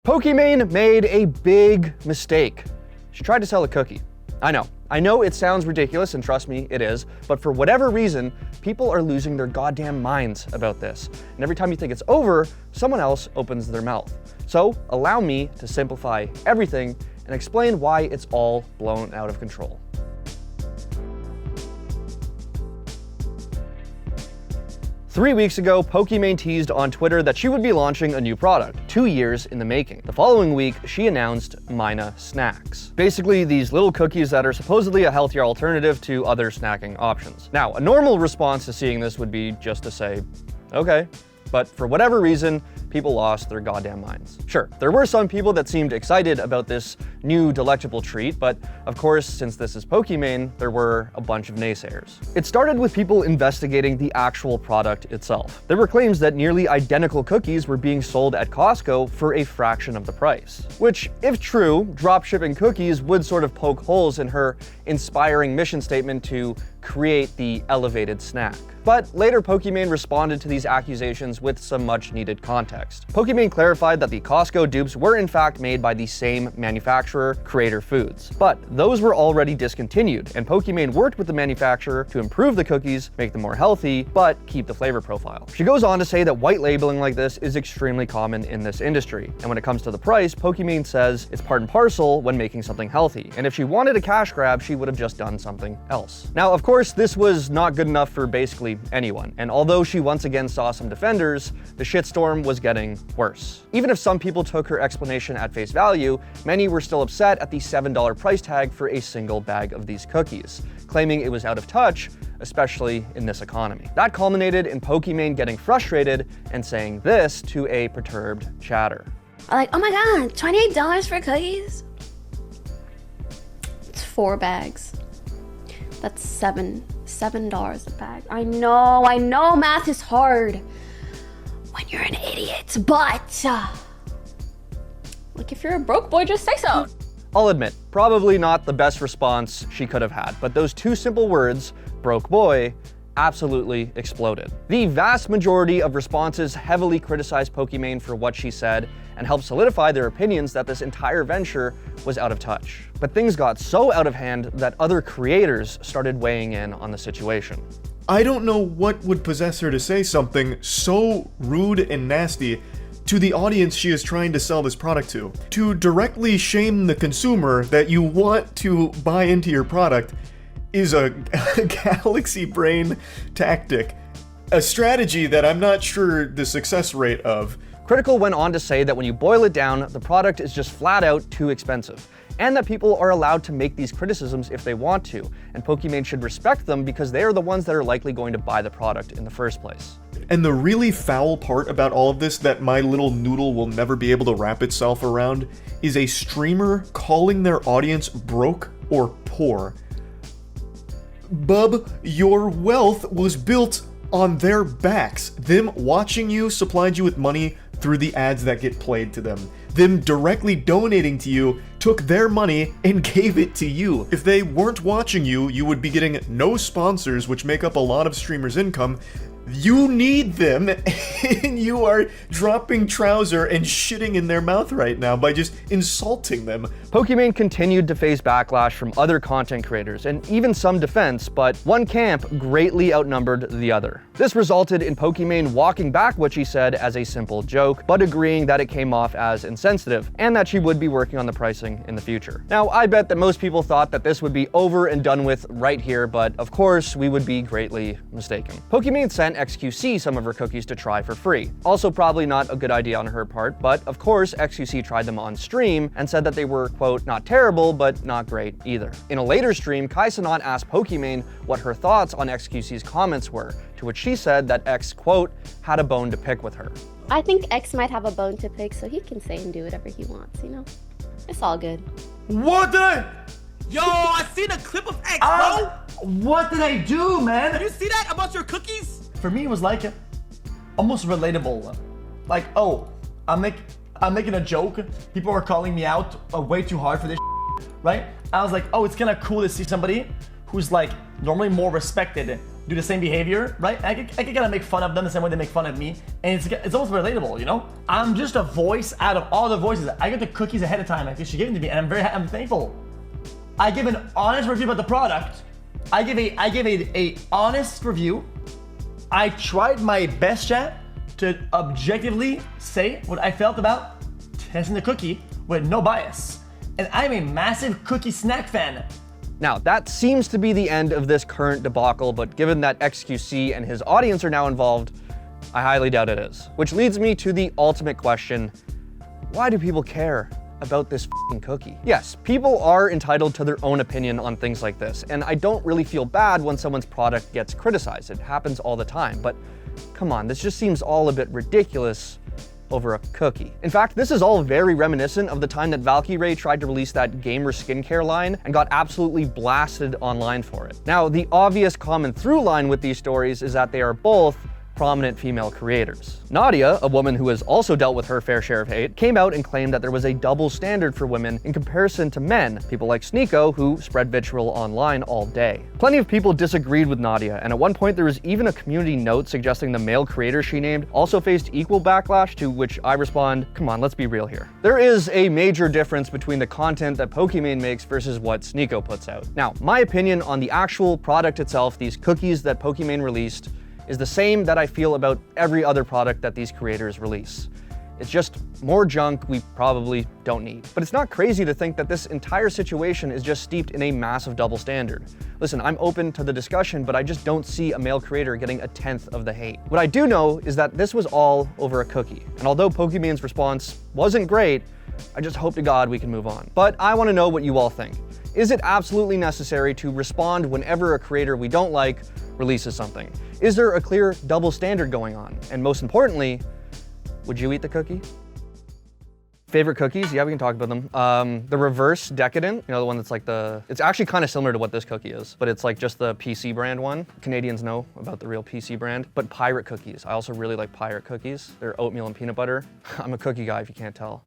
Pokimane made a big mistake. She tried to sell a cookie. I know it sounds ridiculous, and trust me, it is, but for whatever reason, people are losing their goddamn minds about this. And every time you think it's over, someone else opens their mouth. So allow me to simplify everything and explain why it's all blown out of control. Three weeks ago, Pokimane teased on Twitter that she would be launching a new product, 2 years in the making. The following week, she announced Mina Snacks. Basically, these little cookies that are supposedly a healthier alternative to other snacking options. Now, a normal response to seeing this would be just to say, okay. But for whatever reason, people lost their goddamn minds. Sure, there were some people that seemed excited about this new delectable treat, but of course, since this is Pokimane, there were a bunch of naysayers. It started with people investigating the actual product itself. There were claims that nearly identical cookies were being sold at Costco for a fraction of the price. Which, if true, dropshipping cookies would sort of poke holes in her inspiring mission statement to create the elevated snack. But later, Pokimane responded to these accusations with some much needed context. Pokimane clarified that the Costco dupes were in fact made by the same manufacturer, Creator Foods. But those were already discontinued, and Pokimane worked with the manufacturer to improve the cookies, make them more healthy, but keep the flavor profile. She goes on to say that white labeling like this is extremely common in this industry. And when it comes to the price, Pokimane says it's part and parcel when making something healthy. And if she wanted a cash grab, she would have just done something else. Now, of course, this was not good enough for basically anyone. And although she once again saw some defenders, the shitstorm was getting worse. Even if some people took her explanation at face value, many were still upset at the $7 price tag for a single bag of these cookies, claiming it was out of touch, especially in this economy. That culminated in Pokimane getting frustrated and saying this to a perturbed chatter. Like, oh my god, $28 for cookies? It's 4 bags. That's $7 a bag. I know math is hard when you're an idiot, but like if you're a broke boy, just say so. I'll admit, probably not the best response she could have had, but those two simple words, broke boy, absolutely exploded. The vast majority of responses heavily criticized Pokimane for what she said and helped solidify their opinions that this entire venture was out of touch. But things got so out of hand that other creators started weighing in on the situation. I don't know what would possess her to say something so rude and nasty to the audience she is trying to sell this product to directly shame the consumer that you want to buy into your product is a galaxy brain tactic, a strategy that I'm not sure the success rate of. Critical went on to say that when you boil it down, the product is just flat out too expensive, and that people are allowed to make these criticisms if they want to, and Pokimane should respect them because they are the ones that are likely going to buy the product in the first place. And the really foul part about all of this that my little noodle will never be able to wrap itself around is a streamer calling their audience broke or poor. Bub, your wealth was built on their backs. Them watching you supplied you with money through the ads that get played to them. Them directly donating to you took their money and gave it to you. If they weren't watching you, you would be getting no sponsors, which make up a lot of streamers' income. You need them, and you are dropping trouser and shitting in their mouth right now by just insulting them. Pokimane continued to face backlash from other content creators and even some defense, but one camp greatly outnumbered the other. This resulted in Pokimane walking back what she said as a simple joke, but agreeing that it came off as insensitive and that she would be working on the pricing in the future. Now, I bet that most people thought that this would be over and done with right here, but of course, we would be greatly mistaken. Pokimane sent XQC some of her cookies to try for free. Also probably not a good idea on her part, but of course XQC tried them on stream and said that they were, quote, not terrible, but not great either. In a later stream, Kai Cenat asked Pokimane what her thoughts on XQC's comments were, to which she said that X, quote, had a bone to pick with her. I think X might have a bone to pick, so he can say and do whatever he wants, you know? It's all good. What the? Yo, I seen a clip of X, bro! What did I do, man? Did you see that about your cookies? For me, it was like almost relatable. Like, oh, I'm making a joke. People are calling me out way too hard for this, right? I was like, oh, it's kind of cool to see somebody who's like normally more respected do the same behavior, right? I could kind of make fun of them the same way they make fun of me, and it's almost relatable, you know? I'm just a voice out of all the voices. I get the cookies ahead of time, like she gave them to me, and I'm thankful. I give an honest review about the product. I give a honest review. I tried my best, chat, to objectively say what I felt about testing the cookie with no bias. And I'm a massive cookie snack fan. Now, that seems to be the end of this current debacle, but given that XQC and his audience are now involved, I highly doubt it is. Which leads me to the ultimate question: why do people care about this f***ing cookie? Yes, people are entitled to their own opinion on things like this, and I don't really feel bad when someone's product gets criticized. It happens all the time, but come on, this just seems all a bit ridiculous over a cookie. In fact, this is all very reminiscent of the time that Valkyrae tried to release that gamer skincare line and got absolutely blasted online for it. Now, the obvious common through line with these stories is that they are both prominent female creators. Nadia, a woman who has also dealt with her fair share of hate, came out and claimed that there was a double standard for women in comparison to men, people like Sneeko, who spread vitriol online all day. Plenty of people disagreed with Nadia, and at one point there was even a community note suggesting the male creator she named also faced equal backlash, to which I respond, come on, let's be real here. There is a major difference between the content that Pokimane makes versus what Sneeko puts out. Now, my opinion on the actual product itself, these cookies that Pokimane released, is the same that I feel about every other product that these creators release. It's just more junk we probably don't need. But it's not crazy to think that this entire situation is just steeped in a massive double standard. Listen, I'm open to the discussion, but I just don't see a male creator getting a tenth of the hate. What I do know is that this was all over a cookie. And although Pokimane's response wasn't great, I just hope to God we can move on. But I want to know what you all think. Is it absolutely necessary to respond whenever a creator we don't like releases something? Is there a clear double standard going on? And most importantly, would you eat the cookie? Favorite cookies? Yeah, we can talk about them. The reverse decadent, you know, the one that's like it's actually kind of similar to what this cookie is, but it's like just the PC brand one. Canadians know about the real PC brand. But pirate cookies. I also really like pirate cookies. They're oatmeal and peanut butter. I'm a cookie guy if you can't tell.